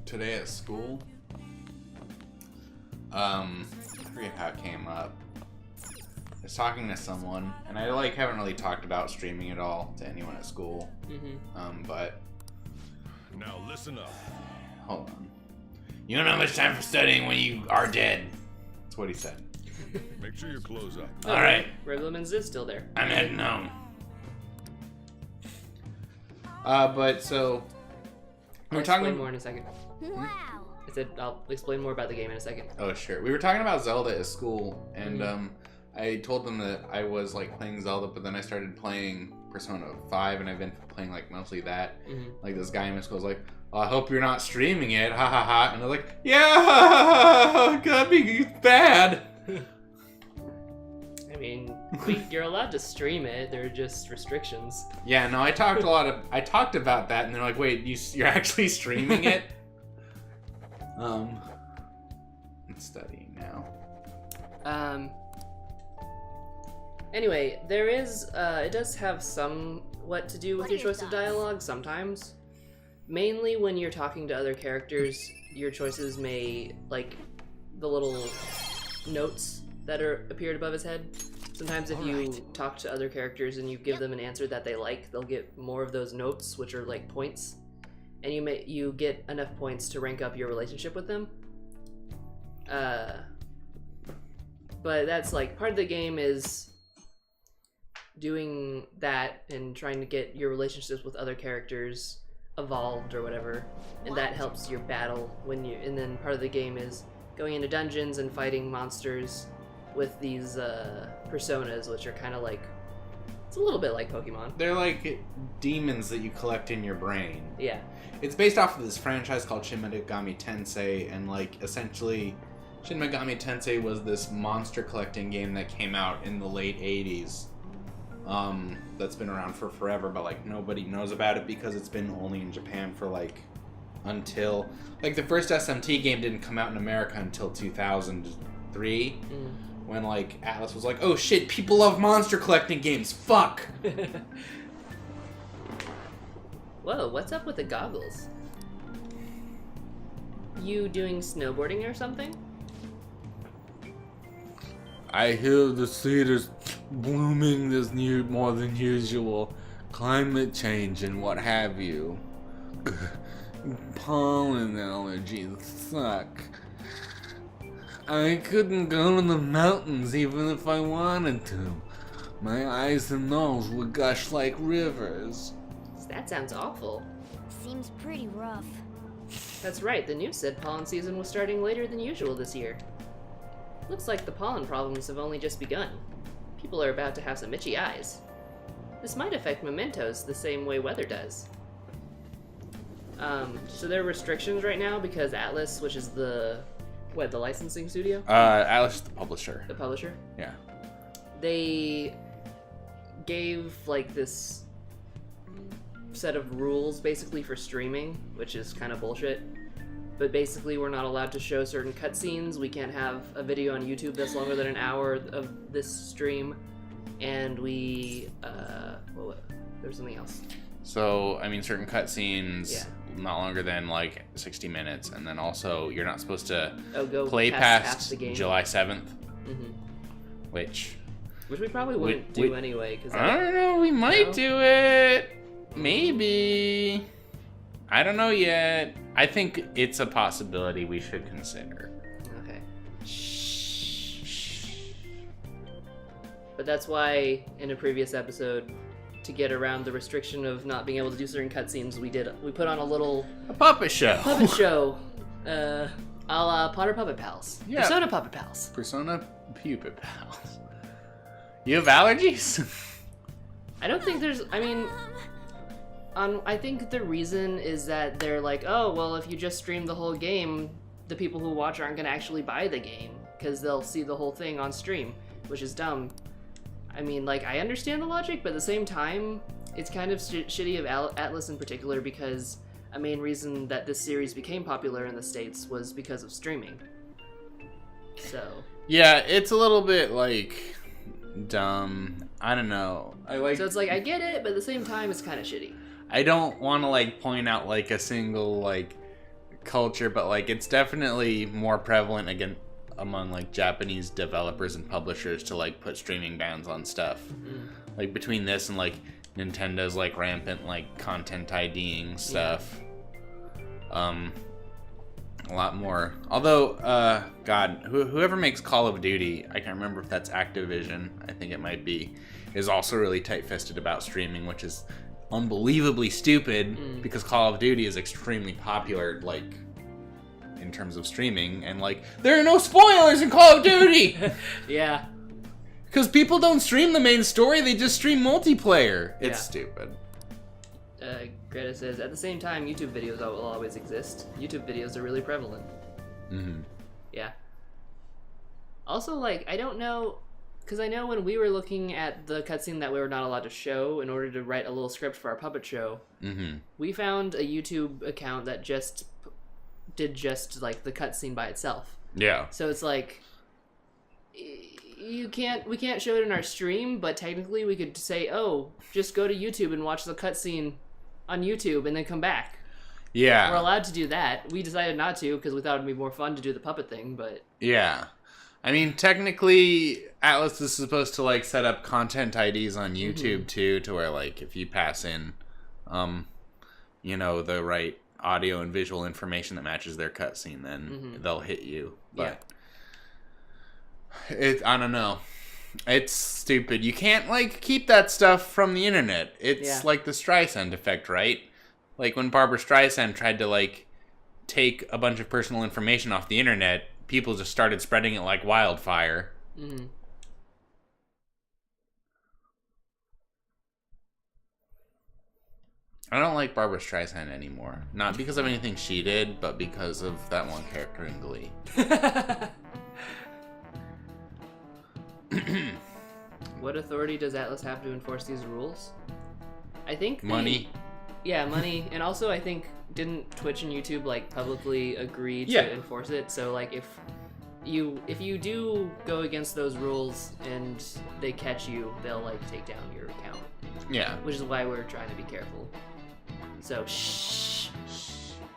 today at school. I forget how it came up. I was talking to someone, and I haven't really talked about streaming at all to anyone at school. But now listen up. Hold on. You don't have much time for studying when you are dead. That's what he said. Make sure your clothes up. Oh, all right. Regularman's is still there. I'm heading home. But so I'll explain more in a second. Wow. I said I'll explain more about the game in a second. Oh, sure. We were talking about Zelda at school, and I told them that I was playing Zelda, but then I started playing Persona 5, and I've been playing mostly that. Like this guy in my school was like, "Oh, I hope you're not streaming it, ha ha ha," and I was like, "Yeah, that'd be bad." I mean, you're allowed to stream it. There are just restrictions. Yeah, no, I talked about that, and they're like, "Wait, you're actually streaming it?" I'm studying now. Anyway, there is, it does have somewhat to do with your choice of dialogue sometimes. Mainly when you're talking to other characters, your choices may, the little notes that appeared above his head. Sometimes if you talk to other characters and you give them an answer that they like, they'll get more of those notes, which are points. And you get enough points to rank up your relationship with them. But that's part of the game is doing that and trying to get your relationships with other characters evolved or whatever, and that helps your battle and then part of the game is going into dungeons and fighting monsters with these personas, which are kind of it's a little bit like Pokemon. They're like demons that you collect in your brain. Yeah. It's based off of this franchise called Shin Megami Tensei, and essentially Shin Megami Tensei was this monster collecting game that came out in the late 80s. That's been around for forever, but nobody knows about it because it's been only in Japan for until the first SMT game didn't come out in America until 2003. When Atlas was like, "Oh shit, people love monster collecting games, fuck." Whoa, what's up with the goggles? You doing snowboarding or something? I hear the seed is blooming this year more than usual. Climate change and what have you. Pollen allergies suck. I couldn't go to the mountains even if I wanted to. My eyes and nose would gush like rivers. That sounds awful. Seems pretty rough. That's right, the news said pollen season was starting later than usual this year. Looks like the pollen problems have only just begun. People are about to have some itchy eyes. This might affect mementos the same way weather does. So there are restrictions right now because Atlas, which is the licensing studio? Atlas is the publisher. The publisher? Yeah. They gave this set of rules basically for streaming, which is kind of bullshit. But basically we're not allowed to show certain cutscenes. We can't have a video on YouTube that's longer than an hour of this stream. And we, there was something else. So, certain cutscenes, Yeah. not longer than 60 minutes, and then also you're not supposed to Go play past the game. July 7th, which we probably wouldn't do anyway. Cause I don't know, we might do it. Maybe. I don't know yet. I think it's a possibility we should consider. Okay. But that's why in a previous episode, to get around the restriction of not being able to do certain cutscenes, we put on A puppet show. A la Potter Puppet Pals. Yeah. Persona Puppet Pals. Persona Puppet Pals. You have allergies? I don't think there's, I think the reason is that they're oh, well, if you just stream the whole game, the people who watch aren't going to actually buy the game, because they'll see the whole thing on stream, which is dumb. I understand the logic, but at the same time, it's kind of shitty of Atlas in particular, because a main reason that this series became popular in the States was because of streaming. So. Yeah, it's a little bit, dumb. I don't know. So it's I get it, but at the same time, it's kind of shitty. I don't want to, point out, a single, culture, but like it's definitely more prevalent again among like Japanese developers and publishers to like put streaming bans on stuff. Like between this and like Nintendo's like rampant like content IDing stuff. A lot more. Although, God, whoever makes Call of Duty, I can't remember if that's Activision, I think it might be, is also really tight-fisted about streaming, which is unbelievably stupid because Call of Duty is extremely popular, like, in terms of streaming, and like, there are no spoilers in Call of Duty! Yeah. Because people don't stream the main story, they just stream multiplayer. It's stupid. Greta says, at the same time, YouTube videos will always exist. YouTube videos are really prevalent. Yeah. Also, like, I don't know, because I know when we were looking at the cutscene that we were not allowed to show in order to write a little script for our puppet show, we found a YouTube account that did just like the cutscene by itself. Yeah. So it's like, we can't show it in our stream, but technically we could say, oh, just go to YouTube and watch the cutscene on YouTube and then come back. Yeah. We're allowed to do that. We decided not to because we thought it'd be more fun to do the puppet thing, but... Yeah. I mean, technically, Atlas is supposed to, like, set up content IDs on YouTube, too, to where, like, if you pass in, you know, the right audio and visual information that matches their cutscene, then they'll hit you. But I don't know. It's stupid. You can't, like, keep that stuff from the internet. It's like the Streisand effect, right? Like, when Barbara Streisand tried to, like, take a bunch of personal information off the internet, people just started spreading it like wildfire. I don't like Barbara Streisand anymore. Not because of anything she did, but because of that one character in Glee. What authority does Atlas have to enforce these rules? I think Money. Yeah, money, and also I think didn't Twitch and YouTube like publicly agree to enforce it? So like if you do go against those rules and they catch you, they'll like take down your account. Yeah. Which is why we're trying to be careful. So shh.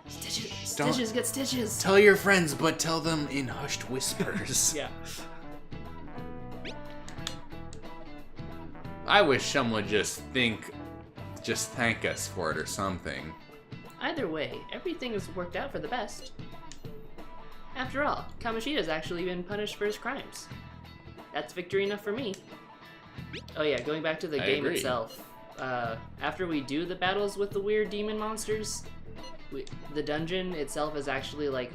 Stitches get stitches. Tell your friends, but tell them in hushed whispers. Yeah. I wish someone would just thank us for it or something. Either way, everything has worked out for the best. After all, Kamoshida's actually been punished for his crimes. That's victory enough for me. Oh yeah, going back to the game itself. After we do the battles with the weird demon monsters, the dungeon itself is actually like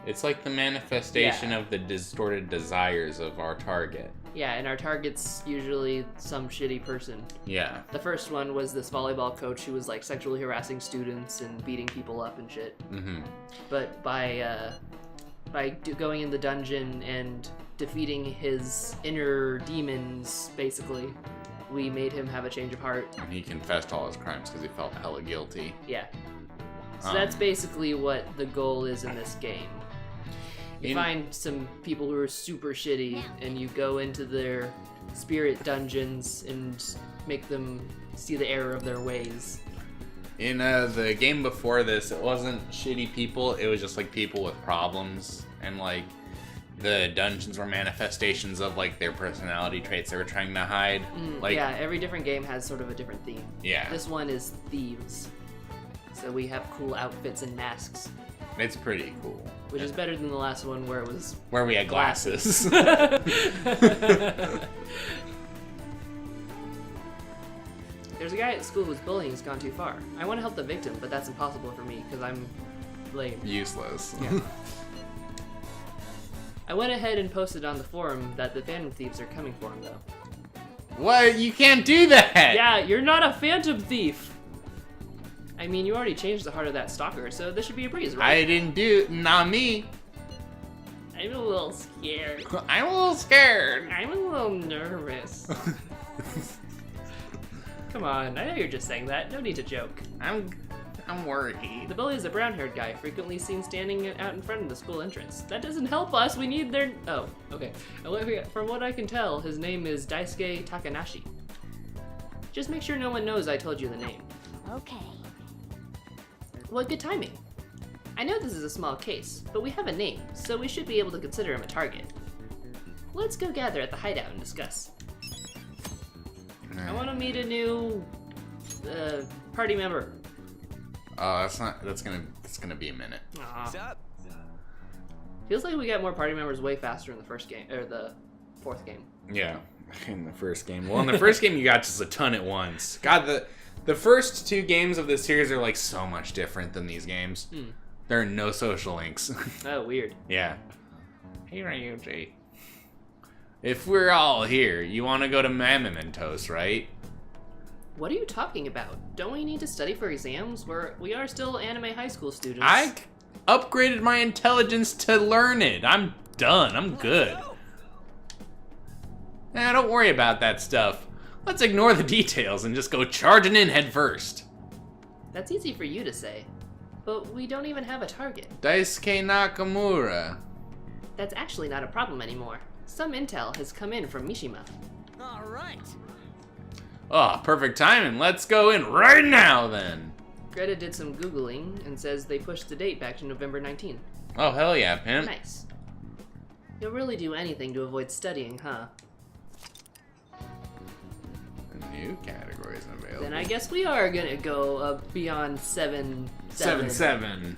it's like the manifestation of the distorted desires of our target. Yeah, and our target's usually some shitty person. Yeah. The first one was this volleyball coach who was like sexually harassing students and beating people up and shit. But by going in the dungeon and defeating his inner demons, basically, we made him have a change of heart. And he confessed all his crimes because he felt hella guilty. Yeah. So that's basically what the goal is in this game. You find some people who are super shitty, and you go into their spirit dungeons and make them see the error of their ways. In the game before this, it wasn't shitty people, it was just like people with problems, and like the dungeons were manifestations of like their personality traits they were trying to hide. Yeah, every different game has sort of a different theme. Yeah. This one is thieves. So we have cool outfits and masks. It's pretty cool. Which is better than the last one where it was... Where we had glasses. There's a guy at school whose bullying has gone too far. I want to help the victim, but that's impossible for me because I'm lame. Useless. Yeah. I went ahead and posted on the forum that the Phantom Thieves are coming for him, though. What? You can't do that! Yeah, you're not a Phantom Thief! I mean, you already changed the heart of that stalker, so this should be a breeze, right? I didn't do... Not me. I'm a little scared. I'm a little scared. I'm a little nervous. Come on, I know you're just saying that. No need to joke. I'm worried. The bully is a brown-haired guy, frequently seen standing out in front of the school entrance. That doesn't help us. We need their... Oh, okay. From what I can tell, his name is Daisuke Takanashi. Just make sure no one knows I told you the name. Okay. What good timing. I know this is a small case, but we have a name, so we should be able to consider him a target. Let's go gather at the hideout and discuss. I want to meet a new party member. Oh, that's gonna be a minute. What's up? Feels like we got more party members way faster in the first game, or the fourth game. Yeah, in the first game. Well, in the first game you got just a ton at once. God, the first 2 games of this series are like so much different than these games. There are no social links. Oh, weird. Yeah. Hey, Ryuji. If we're all here, you want to go to Mementos, right? What are you talking about? Don't we need to study for exams? We are still anime high school students. I upgraded my intelligence to learn it. I'm done. I'm good. Don't worry about that stuff. Let's ignore the details and just go charging in head first. That's easy for you to say, but we don't even have a target. Daisuke Nakamura. That's actually not a problem anymore. Some intel has come in from Mishima. All right. Oh, perfect timing. Let's go in right now then. Greta did some Googling and says they pushed the date back to November 19th. Oh, hell yeah, pimp. Nice. You'll really do anything to avoid studying, huh? New categories available. Then I guess we are gonna go beyond 7-7. 7-7.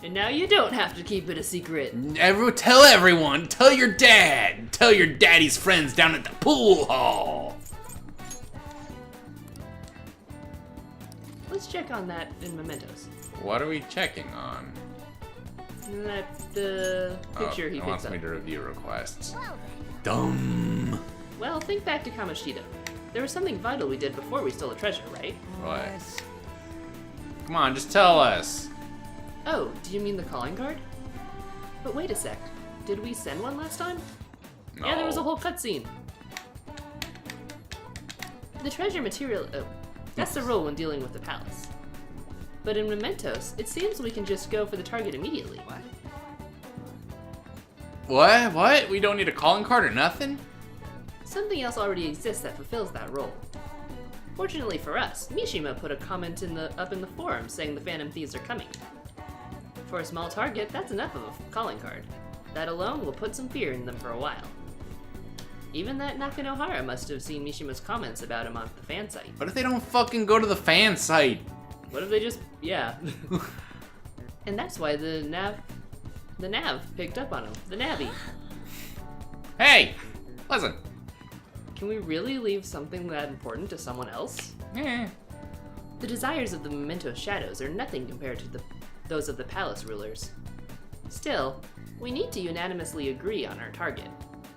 And now you don't have to keep it a secret. Tell everyone. Tell your dad. Tell your daddy's friends down at the pool hall. Let's check on that in Mementos. What are we checking on? The picture he it picks wants up. me to review requests. Well then. Dumb. Well, think back to Kamoshida. There was something vital we did before we stole a treasure, right? What? Come on, just tell us. Oh, do you mean the calling card? But wait a sec. Did we send one last time? No. Yeah, there was a whole cutscene. The treasure material... Oh, that's the rule when dealing with the palace. But in Mementos, it seems we can just go for the target immediately. What? What? We don't need a calling card or nothing? Something else already exists that fulfills that role. Fortunately for us, Mishima put a comment up in the forum saying the Phantom Thieves are coming. For a small target, that's enough of a calling card. That alone will put some fear in them for a while. Even that Nakanohara must have seen Mishima's comments about him on the fan site. What if they don't fucking go to the fan site? What if they just... yeah. And that's why the nav picked up on him. The Navi. Hey! Listen. Can we really leave something that important to someone else? Eh. The desires of the Memento Shadows are nothing compared to those of the palace rulers. Still, we need to unanimously agree on our target.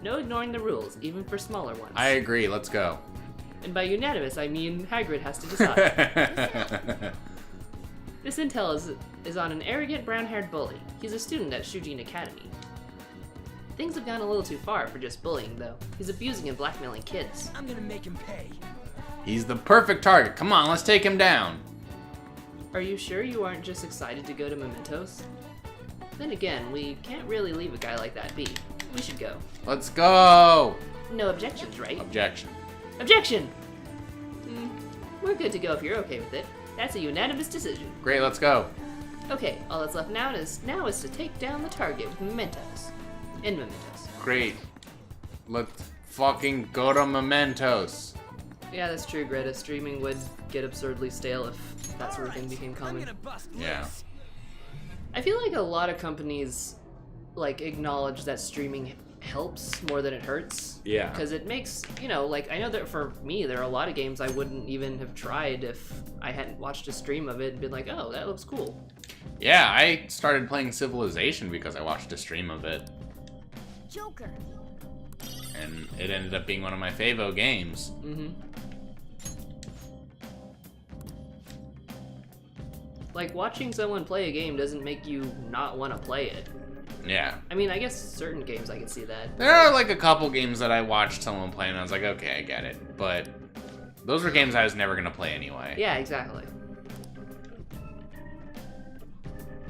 No ignoring the rules, even for smaller ones. I agree, let's go. And by unanimous, I mean Hagrid has to decide. This intel is on an arrogant brown-haired bully. He's a student at Shujin Academy. Things have gone a little too far for just bullying, though. He's abusing and blackmailing kids. I'm gonna make him pay. He's the perfect target. Come on, let's take him down. Are you sure you aren't just excited to go to Mementos? Then again, we can't really leave a guy like that be. We should go. Let's go. No objections, right? Objection. Objection! We're good to go if you're okay with it. That's a unanimous decision. Great, let's go. Okay, all that's left now is to take down the target with Mementos. In Mementos. Great. Let's fucking go to Mementos. Yeah, that's true, Greta. Streaming would get absurdly stale if that sort of thing became I'm common. gonna bust Yeah. loose. I feel like a lot of companies acknowledge that streaming helps more than it hurts. Yeah. Because it makes, I know that for me, there are a lot of games I wouldn't even have tried if I hadn't watched a stream of it and been like, oh, that looks cool. Yeah, I started playing Civilization because I watched a stream of it. Joker. And it ended up being one of my favo games. Mm-hmm. Like, watching someone play a game doesn't make you not want to play it. Yeah. I mean, I guess certain games I can see that. There are a couple games that I watched someone play and I was like, okay, I get it. But those were games I was never gonna play anyway. Yeah, exactly.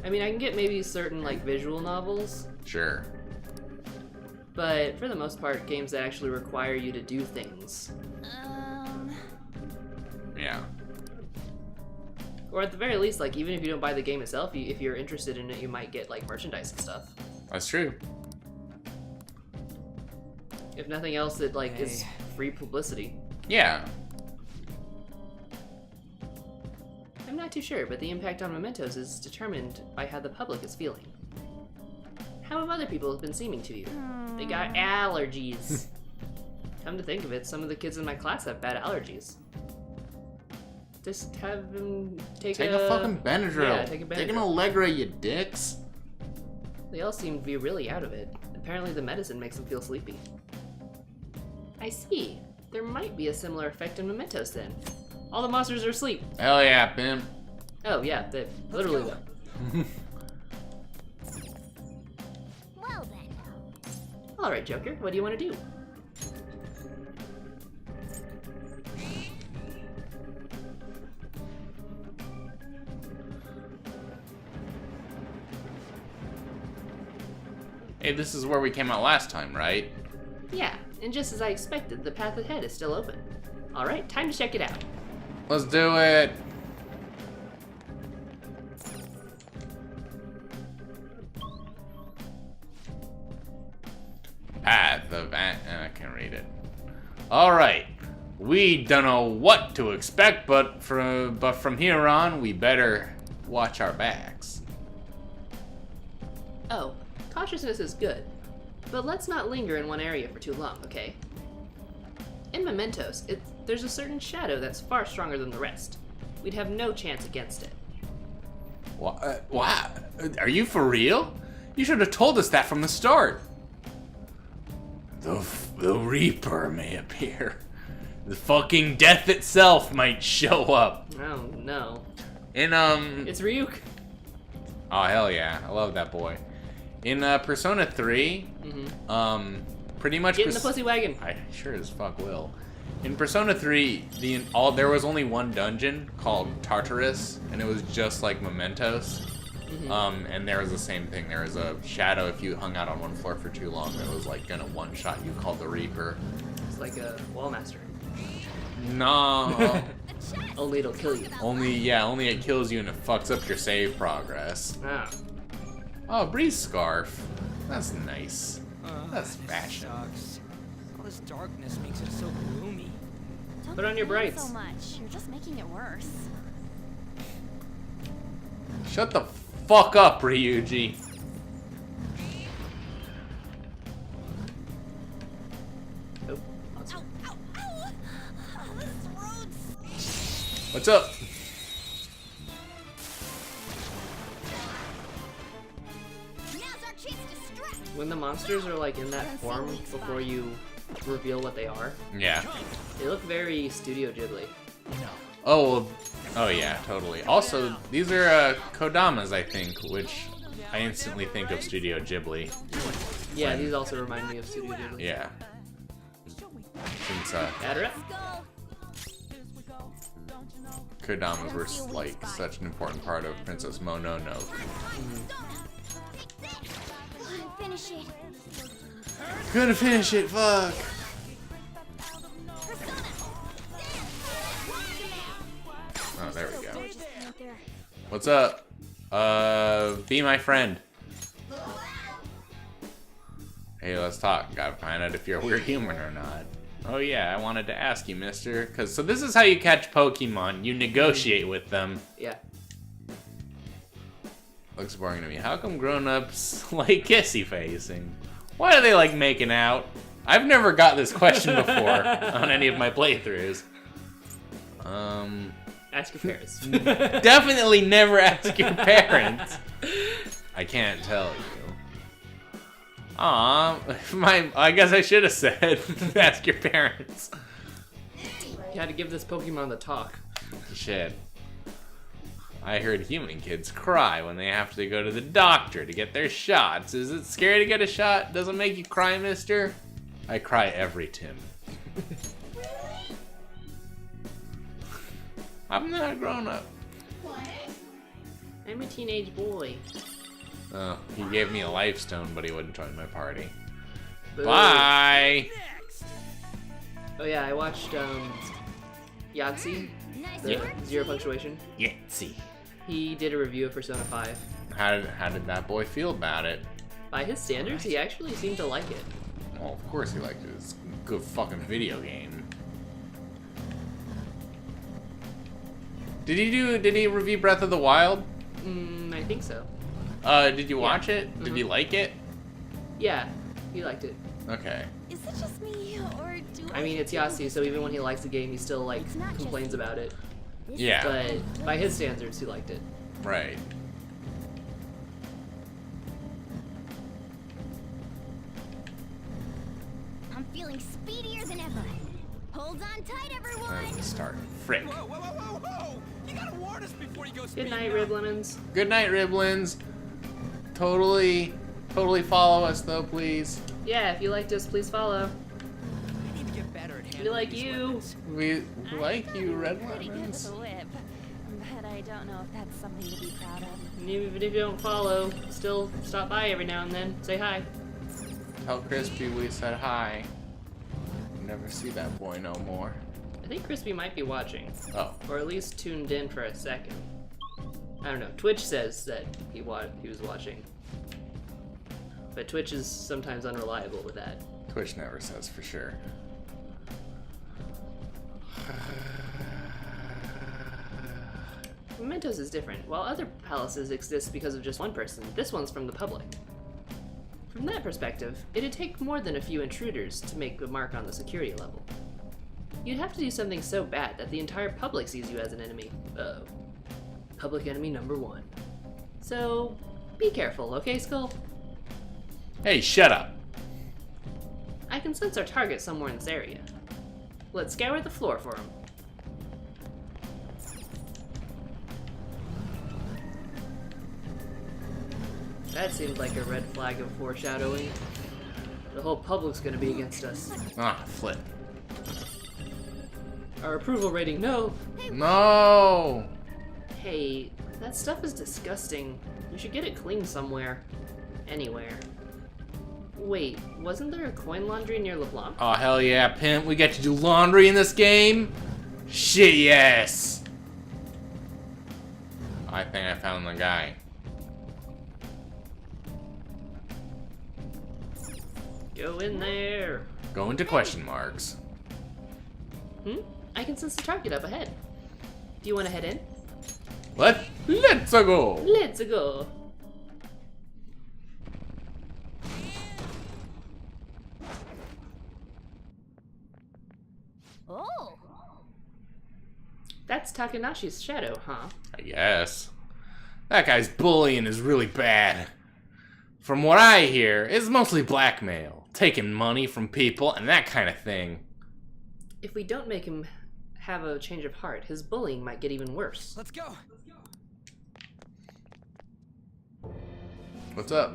I mean, I can get maybe certain, visual novels, Sure. but for the most part, games that actually require you to do things. Yeah. Or at the very least, like, even if you don't buy the game itself, if you're interested in it, you might get, like, merchandise and stuff. That's true. If nothing else, it, like, is free publicity. Yeah. I'm not too sure, but the impact on mementos is determined by how the public is feeling. How have other people been seeming to you? They got allergies. Come to think of it, some of the kids in my class have bad allergies. Just have them take a fucking Benadryl. Yeah, take a Benadryl. Take an Allegra, you dicks. They all seem to be really out of it. Apparently the medicine makes them feel sleepy. I see. There might be a similar effect in mementos then. All the monsters are asleep. Hell yeah, pimp. Oh yeah, they literally though. Well then. Alright, Joker, what do you want to do? Hey, this is where we came out last time, right? Yeah, and just as I expected, the path ahead is still open. Alright, time to check it out. Let's do it. Path of I can't read it. All right, we don't know what to expect, but from here on, we better watch our backs. Oh, cautiousness is good, but let's not linger in one area for too long, okay? In mementos, there's a certain shadow that's far stronger than the rest. We'd have no chance against it. What? Wow, are you for real? You should have told us that from the start. The Reaper may appear. The fucking death itself might show up. Oh no. In It's Ryuk. Oh hell yeah, I love that boy. In Persona 3, pretty much Get in the pussy wagon. I sure as fuck will. In Persona 3, there was only one dungeon called Tartarus, and it was just like Mementos. And there was the same thing. There was a shadow if you hung out on one floor for too long that was like gonna one-shot you, called the Reaper. It's like a Wallmaster. No. Only it'll kill you. Only it kills you and it fucks up your save progress. Ah. Oh, breeze scarf. That's nice. That's fashion. Sucks. All this darkness makes it so gloomy. Don't Put on your complain brights. so much. You're just making it worse. Shut the fuck up, Ryuji. Oh. Ow, ow, ow! This road's... What's up? Now's our chance to strike! When the monsters are like in that form before you reveal what they are, Yeah. they look very Studio Ghibli. Oh yeah, totally. Also, these are Kodamas, I think, which I instantly think of Studio Ghibli. Yeah, these also remind me of Studio Ghibli. Yeah. Since Add her up. Kodamas were like such an important part of Princess Mononoke. Finish it. Gonna finish it, fuck. Oh, there we go. What's up? Be my friend. Hey, let's talk. Gotta find out if you're a weird human or not. Oh yeah, I wanted to ask you, mister. So this is how you catch Pokemon. You negotiate with them. Yeah. Looks boring to me. How come grown-ups like kissy facing? Why do they like making out? I've never got this question before on any of my playthroughs. Ask your parents. Definitely never ask your parents. I can't tell you. I guess I should have said ask your parents. You had to give this Pokemon the talk. Shit. I heard human kids cry when they have to go to the doctor to get their shots. Is it scary to get a shot? Doesn't make you cry, mister? I cry every Tim. I'm not a grown-up. I'm a teenage boy. Oh, he gave me a life stone, but he wouldn't join my party. Boo. Bye! Oh yeah, I watched Yahtzee, Nice the work, zero team. punctuation. Yahtzee. He did a review of Persona 5. How did that boy feel about it? By his standards, he actually seemed to like it. Well, of course he liked it. It's a good fucking video game. Did he review Breath of the Wild? I think so. Did you watch it? Did you like it? Yeah, he liked it. Okay. Is it just me, or do I mean, it's feel Yahtzee, so even when he likes the game, he still, like, It's not just complains you. about it. this Yeah. But by his standards, he liked it. Right. I'm feeling speedier than ever. Hold on tight, everyone. Let's start. Frick. Whoa, whoa, whoa, whoa, whoa! You gotta warn us before you go Good speeding night, up. Rib Lemons. Good night, Riblins. Totally follow us though, please. Yeah, if you liked us, please follow. I need to get better at We handling like these you. weapons. We like you, Red Pretty good with Lemons. a whip, but I don't know if that's something to be proud of. And even if you don't follow, still stop by every now and then. Say hi. Tell Crispy we said hi. Never see that boy no more. I think Crispy might be watching, Oh. or at least tuned in for a second. I don't know. Twitch says that he was watching, but Twitch is sometimes unreliable with that. Twitch never says for sure. Mementos is different. While other palaces exist because of just one person, this one's from the public. From that perspective, it'd take more than a few intruders to make a mark on the security level. You'd have to do something so bad that the entire public sees you as an enemy. Uh-oh. Public enemy number one. So, be careful, okay, Skull? Hey, shut up. I can sense our target somewhere in this area. Let's scour the floor for him. That seemed like a red flag of foreshadowing. The whole public's gonna be against us. Ah, flip. Our approval rating, no! No! Hey, that stuff is disgusting. You should get it cleaned somewhere. Anywhere. Wait, wasn't there a coin laundry near LeBlanc? Oh, hell yeah, pimp. We get to do laundry in this game? Shit, yes! I think I found the guy. Go in there! Go into question marks. I can sense the target up ahead. Do you want to head in? Let's go! Let's go! Oh, That's Takanashi's shadow, huh? I guess. That guy's bullying is really bad. From what I hear, it's mostly blackmail, taking money from people, and that kind of thing. If we don't make him have a change of heart, his bullying might get even worse. Let's go. What's up?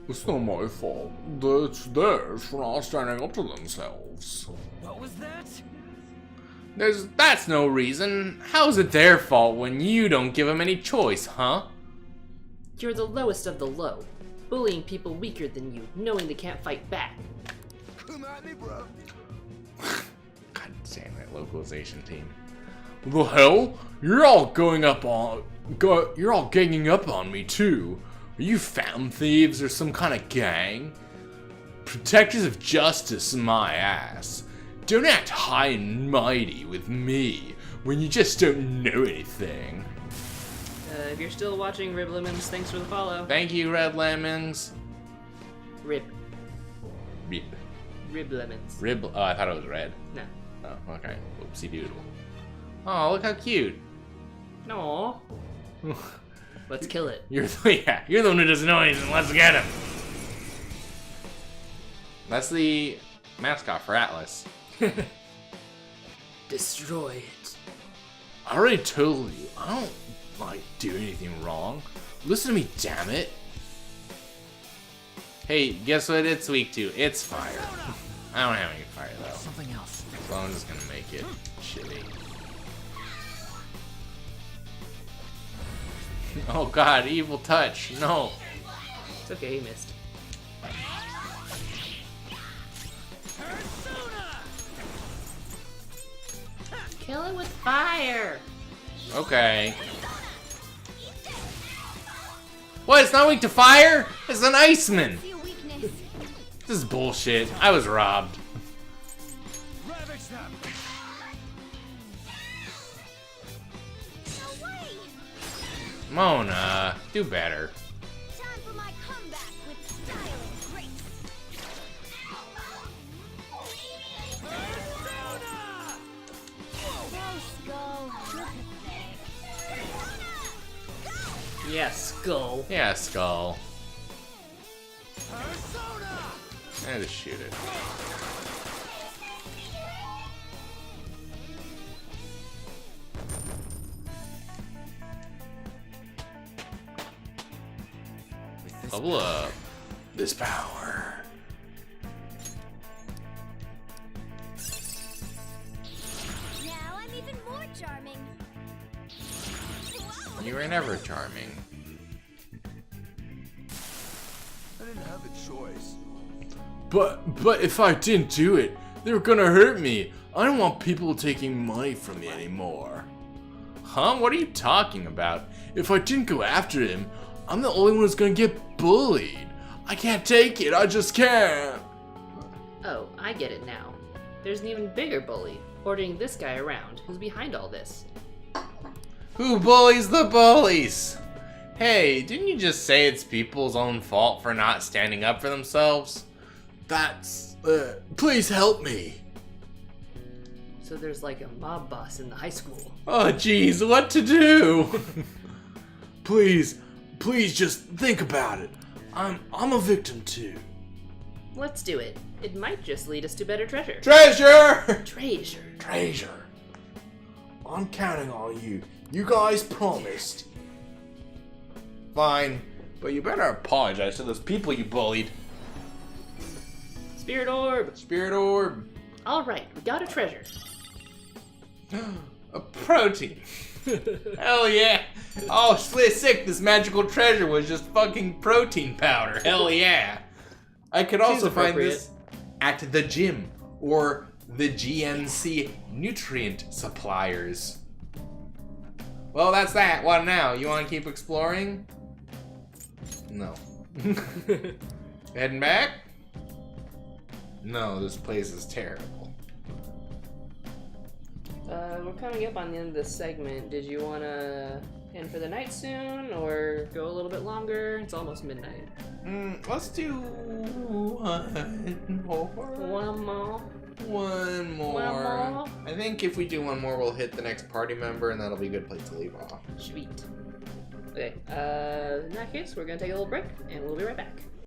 It's not my fault. It's theirs for not standing up to themselves. What was that? That's no reason. How is it their fault when you don't give them any choice, huh? You're the lowest of the low, bullying people weaker than you, knowing they can't fight back. Come at me, bro. God damn it, localization team. The hell? You're all ganging up on me too. Are you found thieves or some kind of gang? Protectors of justice, my ass. Don't act high and mighty with me when you just don't know anything. If you're still watching Rib Lemons, thanks for the follow. Thank you, Red Lemons. Rib. Rib. Rib Lemons. Rib. Oh, I thought it was red. No. Oh, okay. Oopsie doodle. Oh, look how cute. No. Let's kill it. You're the one who doesn't know anything. Let's get him. That's the mascot for Atlas. Destroy it. I already told you, I don't do anything wrong. Listen to me, damn it. Hey, guess what it's weak to? It's fire. I don't have any fire though. Something else. So I'm just gonna make it shitty. Oh god, evil touch. No. It's okay, he missed. Kill it with fire. Okay. What? It's not weak to fire? It's an Iceman. See a weakness. This is bullshit. I was robbed. Ravic snap. No way! Mona, do better. Time for my comeback with style and grace. Gross skull. Yes, skull. Yeah, skull. I just shoot it. Level up. This power. Now I'm even more charming. Whoa. You were never charming. I didn't have a choice. But if I didn't do it, they were gonna hurt me. I don't want people taking money from me anymore. Huh? What are you talking about? If I didn't go after him, I'm the only one who's gonna get bullied. I can't take it. I just can't. Oh, I get it now. There's an even bigger bully, ordering this guy around, who's behind all this. Who bullies the bullies? Hey, didn't you just say it's people's own fault for not standing up for themselves? That's... please help me. So there's like a mob boss in the high school. Oh, jeez, what to do? Please just think about it. I'm a victim too. Let's do it. It might just lead us to better treasure. Treasure! Treasure. Treasure. I'm counting on you. You guys promised. Fine, but you better apologize to those people you bullied. Spirit orb. Spirit orb. All right, we got a treasure. A protein. Hell yeah. Oh, sick. This magical treasure was just fucking protein powder. Hell yeah. I could also find this at the gym or the GNC nutrient suppliers. Well, that's that. What now? You want to keep exploring? No. Heading back? No, this place is terrible. We're coming up on the end of this segment. Did you want to end for the night soon, or go a little bit longer? It's almost midnight. Let's do one more. One more. One more. One more. I think if we do one more, we'll hit the next party member, and that'll be a good place to leave off. Sweet. Okay, in that case, we're gonna take a little break, and we'll be right back.